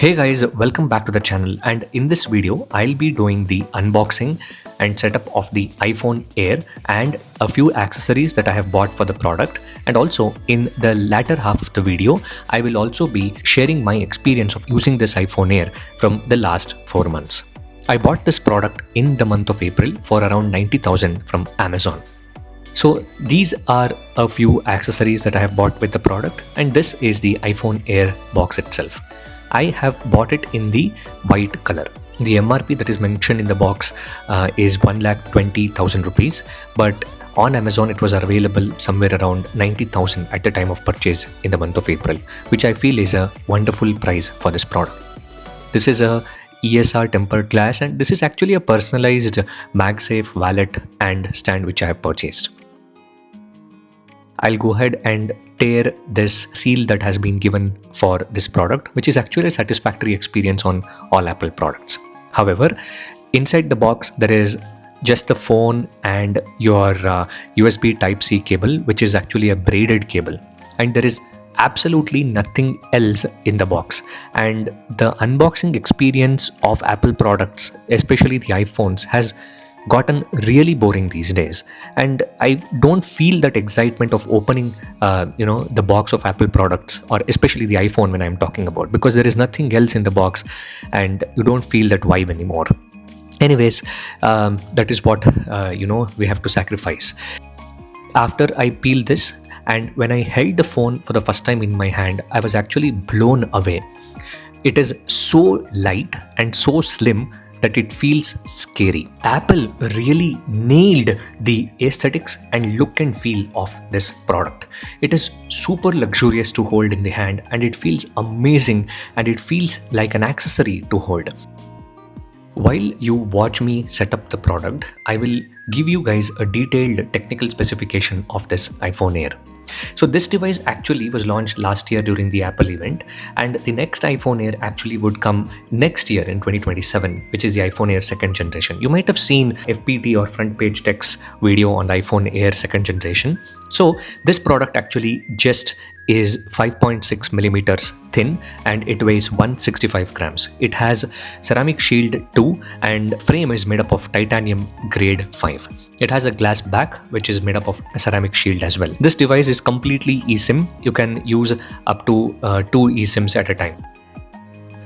Hey guys, welcome back to the channel, and in this video I'll be doing the unboxing and setup of the iPhone Air and a few accessories that I have bought for the product, and also in the latter half of the video I will also be sharing my experience of using this iPhone Air from the last 4 months. I bought this product in the month of April for around 90,000 from Amazon. So these are a few accessories that I have bought with the product, and this is the iPhone Air box itself. I have bought it in the white color. The MRP that is mentioned in the box is 1,20,000 rupees, but on Amazon it was available somewhere around 90,000 at the time of purchase in the month of April, which I feel is a wonderful price for this product. This is a ESR tempered glass, and this is actually a personalized MagSafe wallet and stand which I have purchased. I'll go ahead and tear this seal that has been given for this product, which is actually a satisfactory experience on all Apple products. However, inside the box there is just the phone and your USB Type-C cable, which is actually a braided cable, and there is absolutely nothing else in the box. And the unboxing experience of Apple products, especially the iPhones, has gotten really boring these days, and I don't feel that excitement of opening the box of Apple products, or especially the iPhone when I'm talking about, because there is nothing else in the box and you don't feel that vibe anymore. Anyways, that is what we have to sacrifice. After I peeled this and when I held the phone for the first time in my hand, I was actually blown away. It is so light and so slim that it feels scary. Apple really nailed the aesthetics and look and feel of this product. It is super luxurious to hold in the hand, and it feels amazing, and it feels like an accessory to hold. While you watch me set up the product, I will give you guys a detailed technical specification of this iPhone Air. So this device actually was launched last year during the Apple event, and the next iPhone Air actually would come next year in 2027, which is the iPhone Air second generation. You might have seen FPT or front page text video on the iPhone Air second generation. So this product actually just is 5.6 millimeters thin, and it weighs 165 grams. It has ceramic shield 2 and frame is made up of titanium grade 5. It has a glass back which is made up of a ceramic shield as well. This device is completely eSIM. You can use up to 2 eSIMs at a time.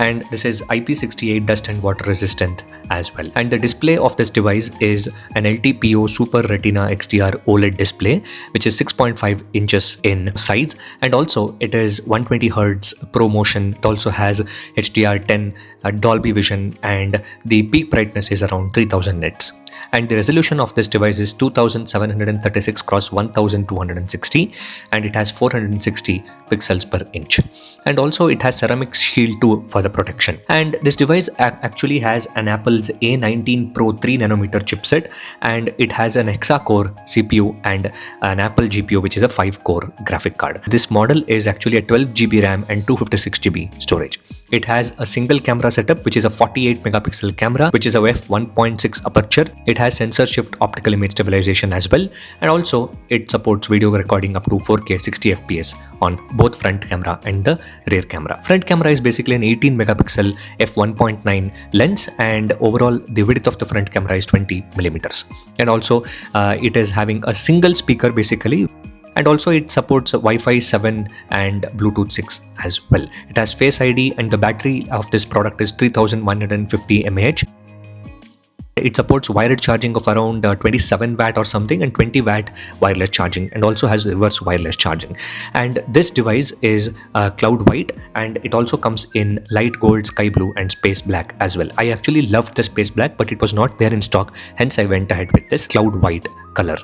And this is IP68 dust and water resistant as well. And the display of this device is an LTPO Super Retina XDR OLED display, which is 6.5 inches in size, and also it is 120 Hz ProMotion. It also has HDR10, Dolby Vision, and the peak brightness is around 3000 nits. And the resolution of this device is 2736 x 1260, and it has 460 pixels per inch. And also it has ceramic shield 2 for the protection. And this device actually has an Apple's A19 Pro 3nm chipset, and it has an hexa-core CPU and an Apple GPU, which is a 5-core graphic card. This model is actually a 12GB RAM and 256GB storage. It has a single camera setup, which is a 48 megapixel camera, which is a f1.6 aperture. It has sensor shift optical image stabilization as well, and also it supports video recording up to 4K 60 FPS on both front camera and the rear camera. Front camera is basically an 18 megapixel f1.9 lens, and overall the width of the front camera is 20 millimeters. And also it is having a single speaker basically. And also it supports Wi-Fi 7 and Bluetooth 6 as well. It has Face ID, and the battery of this product is 3150 mAh. It supports wired charging of around 27 watt or something, and 20 watt wireless charging, and also has reverse wireless charging. And this device is cloud white, and it also comes in light gold, sky blue, and space black as well. I actually loved the space black, but it was not there in stock, hence I went ahead with this cloud white color.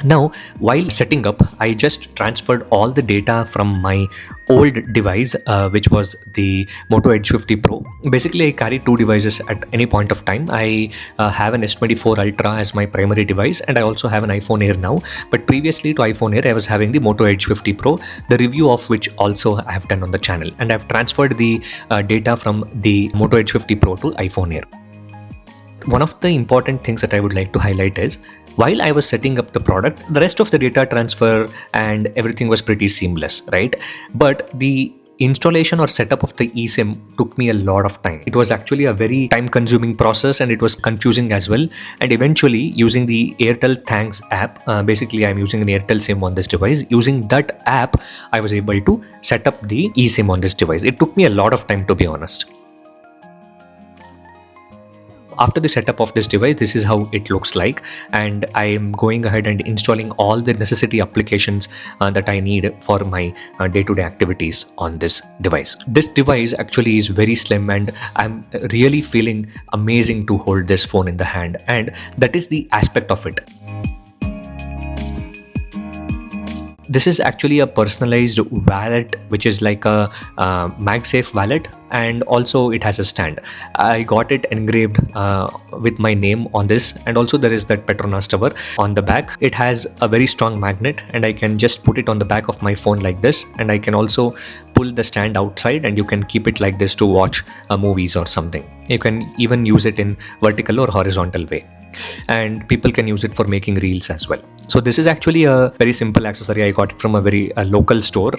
Now, while setting up, I just transferred all the data from my old device, which was the Moto Edge 50 Pro. Basically, I carry two devices at any point of time. I have an S24 Ultra as my primary device, and I also have an iPhone Air now. But previously to iPhone Air, I was having the Moto Edge 50 Pro, the review of which also I have done on the channel. And I've transferred the data from the Moto Edge 50 Pro to iPhone Air. One of the important things that I would like to highlight is, while I was setting up the product, the rest of the data transfer and everything was pretty seamless, right? But the installation or setup of the eSIM took me a lot of time. It was actually a very time consuming process and it was confusing as well. And eventually using the Airtel Thanks app, basically I'm using an Airtel SIM on this device. Using that app, I was able to set up the eSIM on this device. It took me a lot of time, to be honest. After the setup of this device, this is how it looks like, and I am going ahead and installing all the necessity applications that I need for my day-to-day activities on this device. This device actually is very slim and I'm really feeling amazing to hold this phone in the hand, and that is the aspect of it. This is actually a personalized wallet, which is like a MagSafe wallet, and also it has a stand. I got it engraved with my name on this, and also there is that Petronas tower on the back. It has a very strong magnet and I can just put it on the back of my phone like this, and I can also pull the stand outside and you can keep it like this to watch movies or something. You can even use it in vertical or horizontal way, and people can use it for making reels as well. So this is actually a very simple accessory. I got it from a very local store.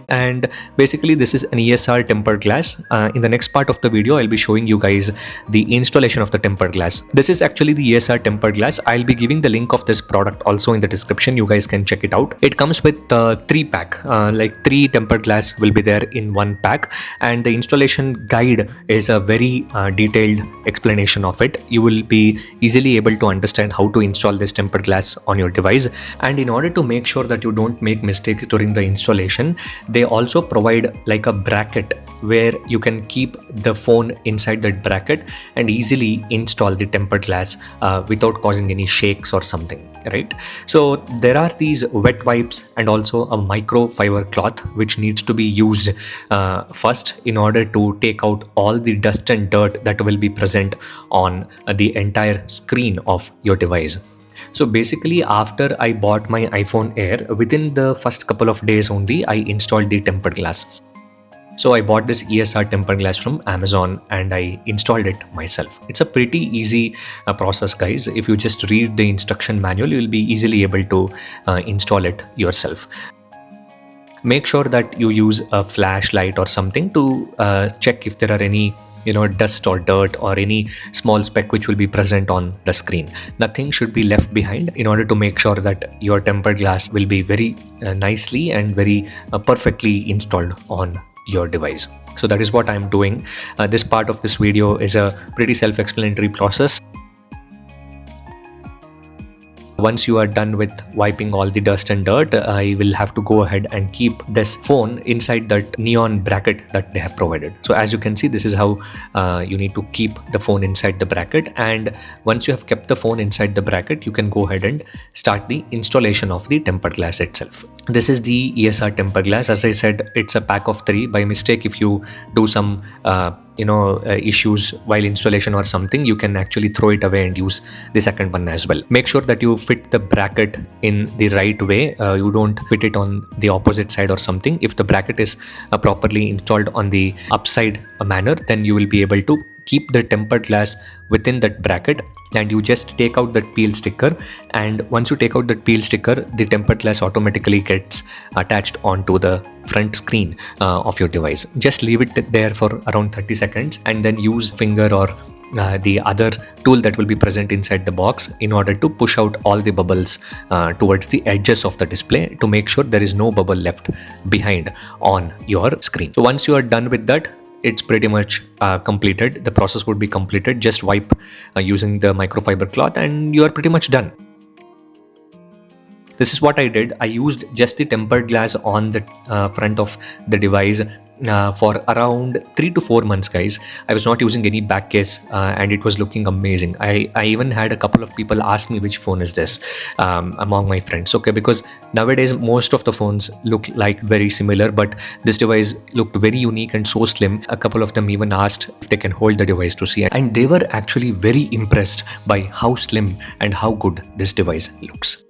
And basically this is an ESR tempered glass. In the next part of the video, I'll be showing you guys the installation of the tempered glass. This is actually the ESR tempered glass. I'll be giving the link of this product also in the description. You guys can check it out. It comes with 3 pack, like 3 tempered glass will be there in 1 pack, and the installation guide is a very detailed explanation of it. You will be easily able to understand how to install this tempered glass on your device. And in order to make sure that you don't make mistakes during the installation, they also provide like a bracket where you can keep the phone inside that bracket and easily install the tempered glass without causing any shakes or something, right? So there are these wet wipes and also a microfiber cloth which needs to be used first in order to take out all the dust and dirt that will be present on the entire screen of your device. So basically, after I bought my iPhone Air, within the first couple of days only, I installed the tempered glass. So I bought this ESR tempered glass from Amazon and I installed it myself. It's a pretty easy process, guys. If you just read the instruction manual, you will be easily able to install it yourself. Make sure that you use a flashlight or something to check if there are any dust or dirt or any small speck which will be present on the screen. Nothing should be left behind in order to make sure that your tempered glass will be very nicely and very perfectly installed on your device. So that is what I'm doing. This part of this video is a pretty self-explanatory process. Once you are done with wiping all the dust and dirt, I will have to go ahead and keep this phone inside that neon bracket that they have provided. So as you can see, this is how you need to keep the phone inside the bracket. And once you have kept the phone inside the bracket, you can go ahead and start the installation of the tempered glass itself. This is the ESR tempered glass. As I said, it's a pack of 3. By mistake, if you do some issues while installation or something, you can actually throw it away and use the second one as well. Make sure that you fit the bracket in the right way. You don't fit it on the opposite side or something. If the bracket is properly installed on the upside manner, then you will be able to keep the tempered glass within that bracket, and you just take out that peel sticker, and once you take out that peel sticker, the tempered glass automatically gets attached onto the front screen of your device. Just leave it there for around 30 seconds and then use finger or the other tool that will be present inside the box in order to push out all the bubbles towards the edges of the display to make sure there is no bubble left behind on your screen. So once you are done with that, it's pretty much completed. The process would be completed. Just wipe using the microfiber cloth and you are pretty much done. This is what I did. I used just the tempered glass on the front of the device for around 3 to 4 months, guys. I was not using any back case and it was looking amazing. I even had a couple of people ask me which phone is this among my friends. Okay, because nowadays most of the phones look like very similar, but this device looked very unique and so slim. A couple of them even asked if they can hold the device to see, and they were actually very impressed by how slim and how good this device looks.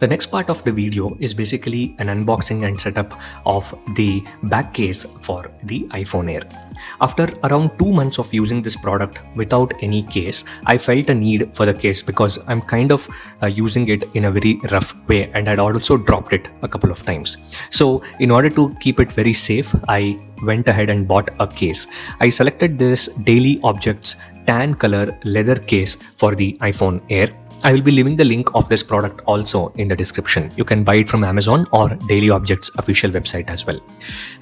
The next part of the video is basically an unboxing and setup of the back case for the iPhone Air. After around 2 months of using this product without any case, I felt a need for the case because I'm kind of using it in a very rough way, and I'd also dropped it a couple of times. So in order to keep it very safe, I went ahead and bought a case. I selected this DailyObjects tan color leather case for the iPhone Air. I will be leaving the link of this product also in the description. You can buy it from Amazon or DailyObjects official website as well.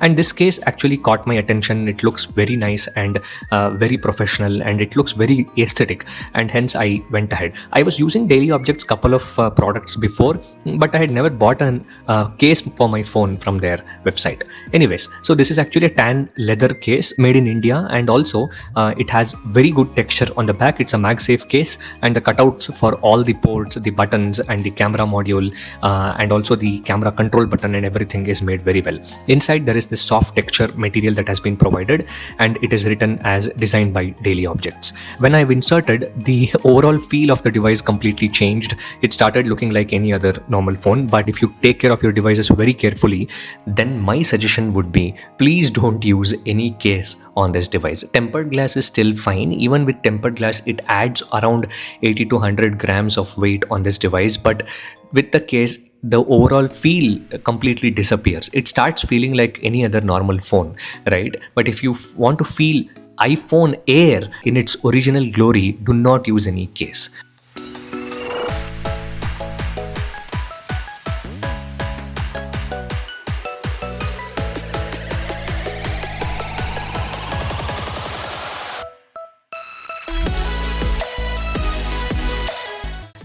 And this case actually caught my attention. It looks very nice and very professional, and it looks very aesthetic, and hence I went ahead. I was using DailyObjects couple of products before, but I had never bought a case for my phone from their website. Anyways, so this is actually a tan leather case made in India, and also it has very good texture on the back. It's a MagSafe case, and the cutouts for all the ports, the buttons, and the camera module, and also the camera control button and everything is made very well. Inside there is this soft texture material that has been provided, and it is written as designed by DailyObjects. When I've inserted, the overall feel of the device completely changed. It started looking like any other normal phone, but if you take care of your devices very carefully, then my suggestion would be, please don't use any case on this device. Tempered glass is still fine. Even with tempered glass, it adds around 80 to 100 grams of weight on this device, but with the case, the overall feel completely disappears. It starts feeling like any other normal phone, right? But if you want to feel iPhone Air in its original glory, do not use any case.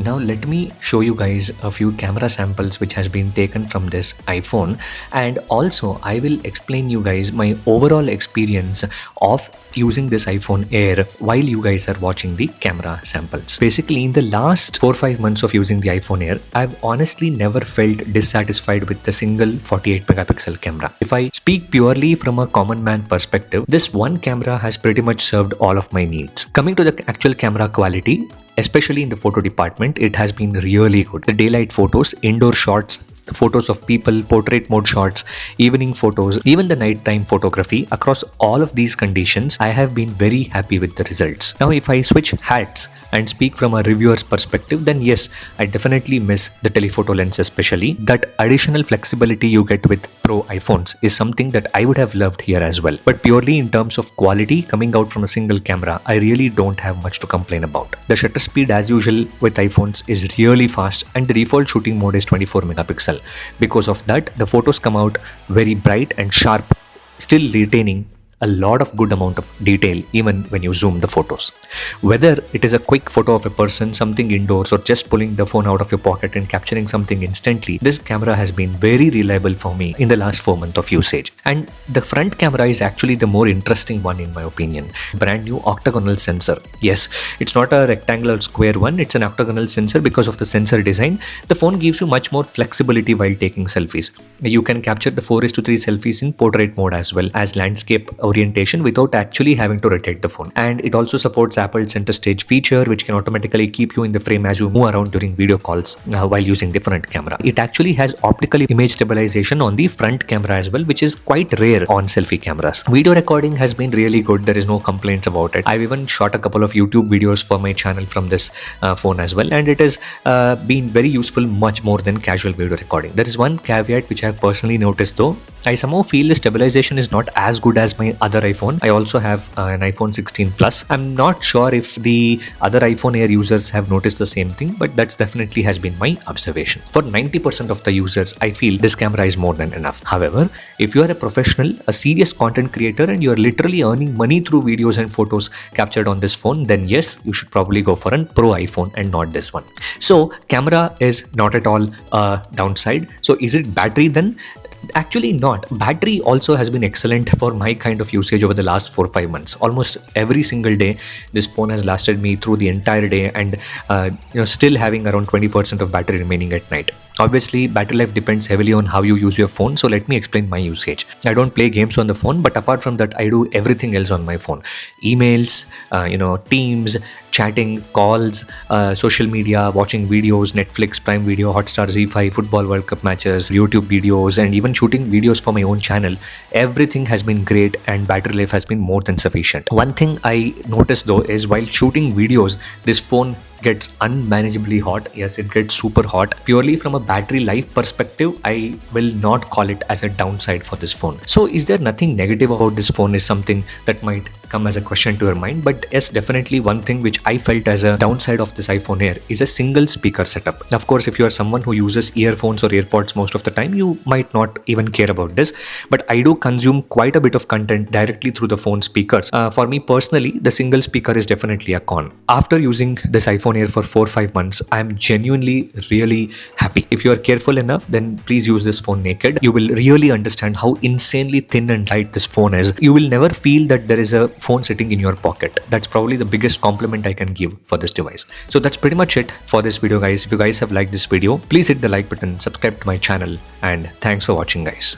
Now let me show you guys a few camera samples which has been taken from this iPhone, and also I will explain you guys my overall experience of using this iPhone Air while you guys are watching the camera samples. Basically, in the last 4 or 5 months of using the iPhone Air, I've honestly never felt dissatisfied with the single 48 megapixel camera. If I speak purely from a common man perspective, this one camera has pretty much served all of my needs. Coming to the actual camera quality, especially in the photo department, it has been really good. The daylight photos, indoor shots, the photos of people, portrait mode shots, evening photos, even the nighttime photography, across all of these conditions, I have been very happy with the results. Now, if I switch hats and speak from a reviewer's perspective, then yes, I definitely miss the telephoto lens especially. That additional flexibility you get with Pro iPhones is something that I would have loved here as well. But purely in terms of quality, coming out from a single camera, I really don't have much to complain about. The shutter speed, as usual with iPhones, is really fast, and the default shooting mode is 24 megapixel. Because of that, the photos come out very bright and sharp, still retaining a lot of good amount of detail even when you zoom the photos. Whether it is a quick photo of a person, something indoors, or just pulling the phone out of your pocket and capturing something instantly, this camera has been very reliable for me in the last 4 months of usage. And the front camera is actually the more interesting one in my opinion. Brand new octagonal sensor. Yes, it's not a rectangular square one, it's an octagonal sensor. Because of the sensor design, the phone gives you much more flexibility while taking selfies. You can capture the 4:3 selfies in portrait mode as well as landscape orientation without actually having to rotate the phone. And it also supports Apple's center stage feature, which can automatically keep you in the frame as you move around during video calls while using the front camera. It actually has optical image stabilization on the front camera as well, which is quite rare on selfie cameras. Video recording has been really good. There is no complaints about it. I've even shot a couple of YouTube videos for my channel from this phone as well, and it has been very useful, much more than casual video recording. There is one caveat which I have personally noticed though. I somehow feel the stabilization is not as good as my other iPhone. I also have an iPhone 16 Plus. I'm not sure if the other iPhone Air users have noticed the same thing, but that's definitely has been my observation. For 90% of the users, I feel this camera is more than enough. However, if you are a professional, a serious content creator, and you are literally earning money through videos and photos captured on this phone, then yes, you should probably go for a Pro iPhone and not this one. So camera is not at all a downside. So is it battery then? Actually not. Battery also has been excellent for my kind of usage over the last 4 or 5 months. Almost every single day this phone has lasted me through the entire day, and still having around 20% of battery remaining at night. Obviously, battery life depends heavily on how you use your phone, so let me explain my usage. I don't play games on the phone, but apart from that, I do everything else on my phone. Emails, Teams, chatting, calls, social media, watching videos, Netflix, Prime Video, Hotstar, Z5, Football World Cup matches, YouTube videos, and even shooting videos for my own channel. Everything has been great and battery life has been more than sufficient. One thing I noticed though is while shooting videos, this phone gets unmanageably hot. Yes, it gets super hot. Purely from a battery life perspective, I will not call it as a downside for this phone. So is there nothing negative about this phone is something that might come as a question to your mind. But yes, definitely one thing which I felt as a downside of this iPhone Air is a single speaker setup. Of course, if you are someone who uses earphones or AirPods most of the time, you might not even care about this. But I do consume quite a bit of content directly through the phone speakers. For me personally, the single speaker is definitely a con. After using this iPhone Air for 4-5 months, I'm genuinely really happy. If you are careful enough, then please use this phone naked. You will really understand how insanely thin and light this phone is. You will never feel that there is a phone sitting in your pocket. That's probably the biggest compliment I can give for this device. So that's pretty much it for this video, guys. If you guys have liked this video, please hit the like button, subscribe to my channel, and thanks for watching, guys.